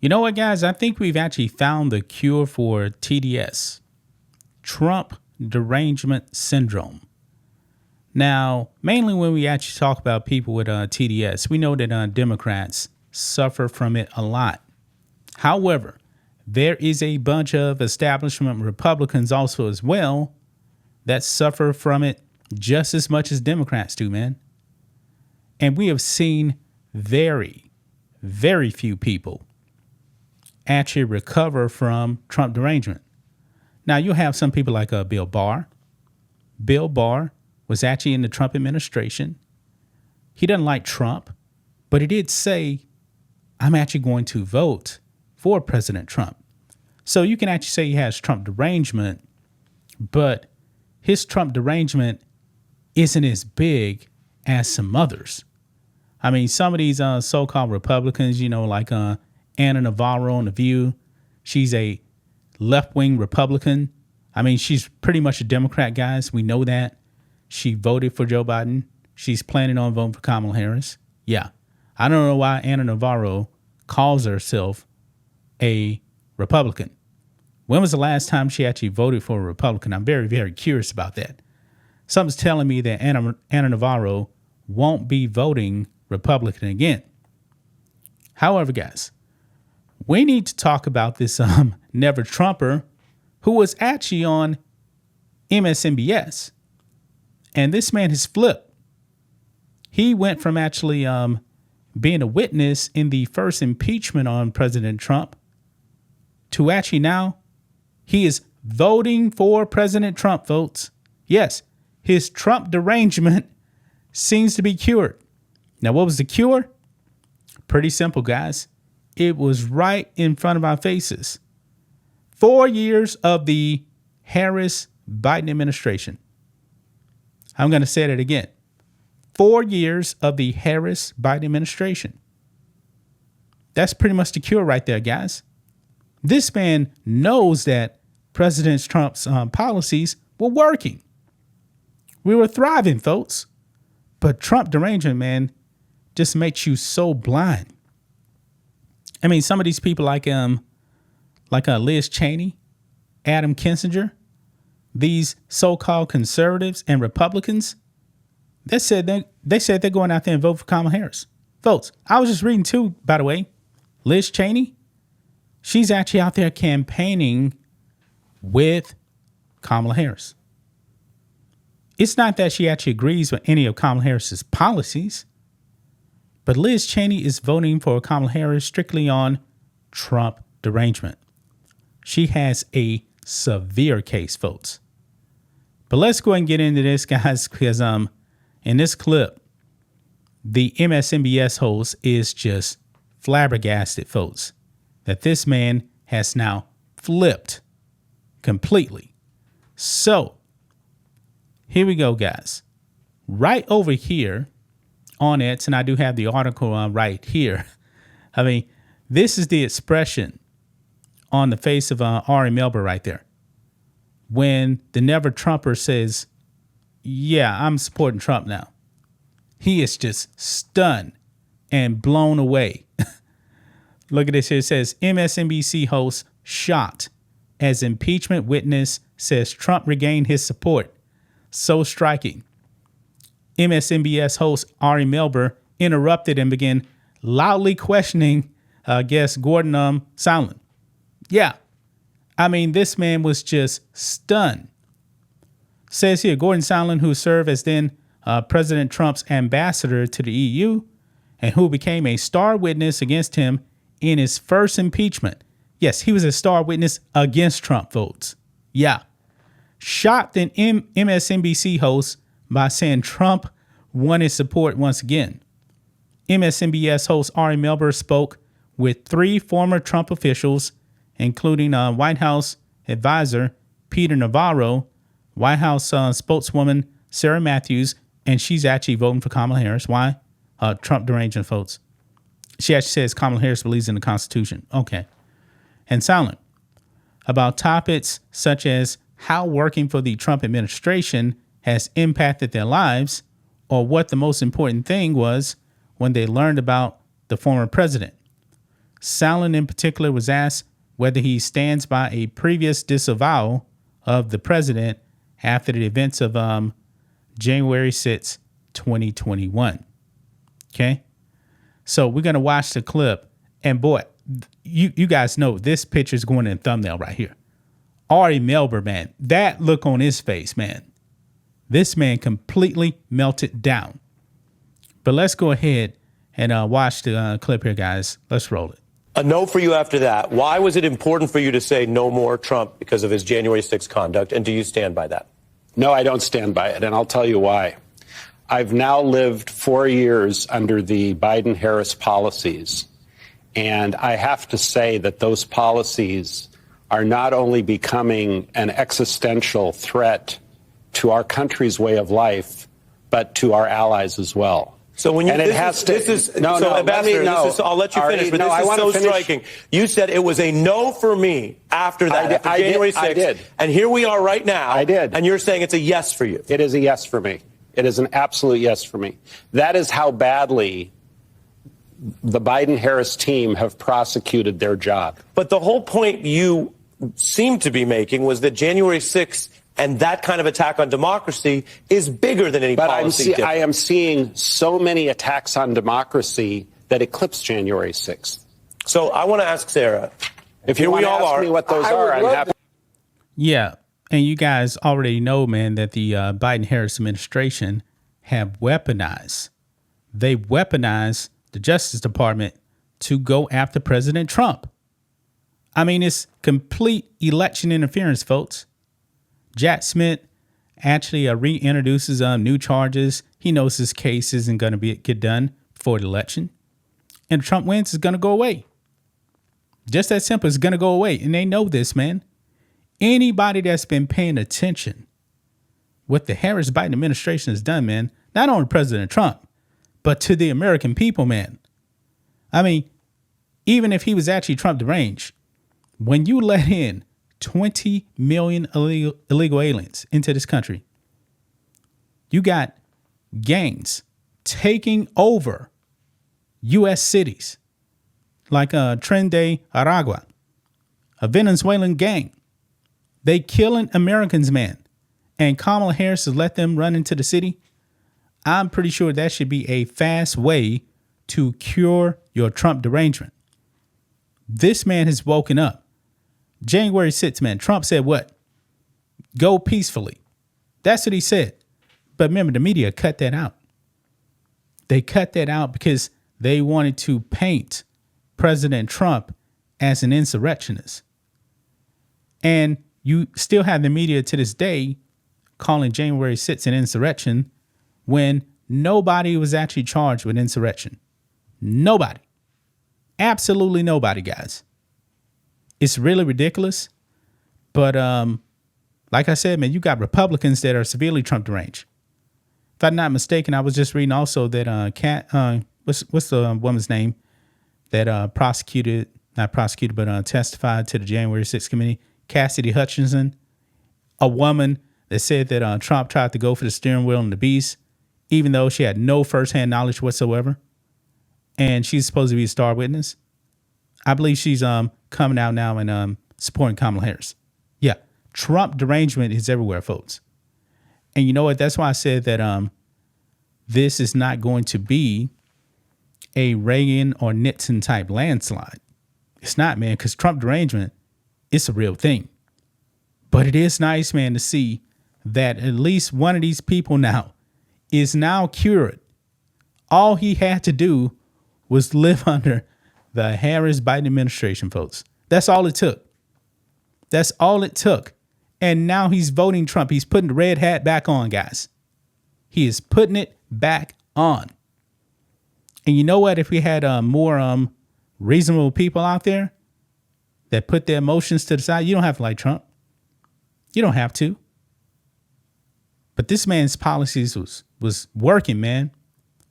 You know what, guys? I think we've actually found the cure for TDS, Trump derangement syndrome. Now, mainly when we actually talk about people with TDS, we know that Democrats suffer from it a lot. However, there is a bunch of establishment Republicans also as well that suffer from it just as much as Democrats do, man. And we have seen very, very few people actually recover from Trump derangement. Now, you'll have some people like Bill Barr. Bill Barr was actually in the Trump administration. He doesn't like Trump, but he did say, I'm actually going to vote for President Trump. So you can actually say he has Trump derangement, but his Trump derangement isn't as big as some others. I mean, some of these so-called Republicans, like Anna Navarro on The View, she's a left-wing Republican. I mean, she's pretty much a Democrat, guys. We know that. She voted for Joe Biden. She's planning on voting for Kamala Harris. Yeah. I don't know why Anna Navarro calls herself a Republican. When was the last time she actually voted for a Republican? I'm very, very curious about that. Something's telling me that Anna Navarro won't be voting Republican again. However, guys, we need to talk about this Never Trumper who was actually on MSNBC. And this man has flipped. He went from actually being a witness in the first impeachment on President Trump to actually now he is voting for President Trump, folks. Yes, his Trump derangement seems to be cured. Now, what was the cure? Pretty simple, guys. It was right in front of our faces. 4 years of the Harris-Biden administration. I'm going to say that again. 4 years of the Harris-Biden administration. That's pretty much the cure right there, guys. This man knows that President Trump's policies were working. We were thriving, folks. But Trump derangement, man, just makes you so blind. I mean, some of these people like Liz Cheney, Adam Kinzinger, these so-called conservatives and Republicans, they said they're going out there and vote for Kamala Harris. Folks, I was just reading too, by the way, Liz Cheney, she's actually out there campaigning with Kamala Harris. It's not that she actually agrees with any of Kamala Harris's policies, but Liz Cheney is voting for Kamala Harris strictly on Trump derangement. She has a severe case, folks. But let's go ahead and get into this, guys, because in this clip, the MSNBC host is just flabbergasted, folks, that this man has now flipped completely. So here we go, guys. Right over here on it, and I do have the article right here. I mean, this is the expression on the face of Ari Melber right there. When the Never Trumper says, yeah, I'm supporting Trump now. He is just stunned and blown away. Look at this here. It says MSNBC host shocked as impeachment witness says Trump regained his support. So striking. MSNBC host Ari Melber interrupted and began loudly questioning guest Gordon Sondland. Yeah, I mean, this man was just stunned. Says here, Gordon Sondland, who served as then President Trump's ambassador to the EU and who became a star witness against him in his first impeachment. Yes, he was a star witness against Trump votes. Yeah. Shocked an MSNBC host by saying Trump won his support once again. MSNBC host Ari Melber spoke with 3 former Trump officials, including White House advisor Peter Navarro, White House spokeswoman Sarah Matthews, and she's actually voting for Kamala Harris. Why? Trump derangement votes. She actually says Kamala Harris believes in the Constitution. Okay. And silent about topics such as how working for the Trump administration has impacted their lives, or what the most important thing was when they learned about the former president. Salen in particular was asked whether he stands by a previous disavowal of the president after the events of January 6, 2021. Okay. So we're going to watch the clip. And boy, you guys know this picture is going in thumbnail right here. Ari Melber, man, that look on his face, man. This man completely melted down. But let's go ahead and watch the clip here, guys. Let's roll it. A no for you after that. Why was it important for you to say no more Trump because of his January 6th conduct? And do you stand by that? No, I don't stand by it. And I'll tell you why. I've now lived 4 years under the Biden-Harris policies. And I have to say that those policies are not only becoming an existential threat to our country's way of life, but to our allies as well. So when you, Ambassador, I'll let you finish, but this is so striking. You said it was a no for me after that, after January 6th. I did. And here we are right now. I did. And you're saying it's a yes for you. It is a yes for me. It is an absolute yes for me. That is how badly the Biden-Harris team have prosecuted their job. But the whole point you seem to be making was that January 6th and that kind of attack on democracy is bigger than any policy. I am seeing so many attacks on democracy that eclipse January 6th. So I want to ask Sarah, if you want to ask me what those are, I'm happy. Yeah, and you guys already know, man, that the Biden-Harris administration have weaponized. They weaponized the Justice Department to go after President Trump. I mean, it's complete election interference, folks. Jack Smith actually reintroduces new charges. He knows his case isn't going to get done before the election. And Trump wins, is going to go away. Just that simple. It's going to go away. And they know this, man. Anybody that's been paying attention what the Harris-Biden administration has done, man, not only President Trump, but to the American people, man. I mean, even if he was actually Trump deranged, when you let in 20 million illegal aliens into this country, you got gangs taking over U.S. cities like Tren de Aragua, a Venezuelan gang. They killing Americans, man. And Kamala Harris has let them run into the city. I'm pretty sure that should be a fast way to cure your Trump derangement. This man has woken up. January 6th, man, Trump said what? Go peacefully. That's what he said. But remember, the media cut that out. They cut that out because they wanted to paint President Trump as an insurrectionist. And you still have the media to this day calling January 6th an insurrection when nobody was actually charged with insurrection. Nobody. Absolutely nobody, guys. It's really ridiculous. But like I said, man, you got Republicans that are severely Trump deranged. If I'm not mistaken, I was just reading also that what's the woman's name that testified to the January 6th committee, Cassidy Hutchinson, a woman that said that Trump tried to go for the steering wheel and the beast, even though she had no firsthand knowledge whatsoever. And she's supposed to be a star witness. I believe she's coming out now and supporting Kamala Harris. Yeah, Trump derangement is everywhere, folks. And you know what? That's why I said that this is not going to be a Reagan or Nixon type landslide. It's not, man, because Trump derangement, it's a real thing. But it is nice, man, to see that at least one of these people now is now cured. All he had to do was live under the Harris-Biden administration, folks. That's all it took. That's all it took. And now he's voting Trump. He's putting the red hat back on, guys. He is putting it back on. And you know what? If we had more reasonable people out there that put their emotions to the side, you don't have to like Trump. You don't have to. But this man's policies was working, man.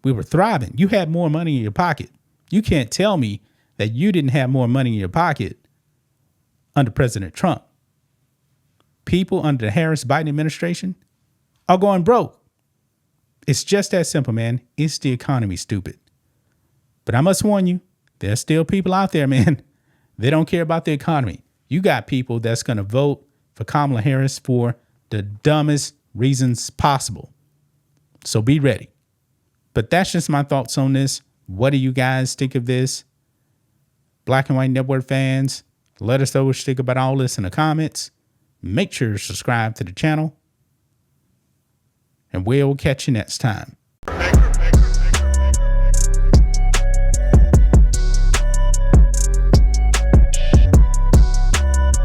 We were thriving. You had more money in your pocket. You can't tell me that you didn't have more money in your pocket under President Trump. People under the Harris-Biden administration are going broke. It's just that simple, man. It's the economy, stupid. But I must warn you, there's still people out there, man. They don't care about the economy. You got people that's going to vote for Kamala Harris for the dumbest reasons possible. So be ready. But that's just my thoughts on this. What do you guys think of this? Black and White Network fans, let us know what you think about all this in the comments. Make sure to subscribe to the channel. And we'll catch you next time.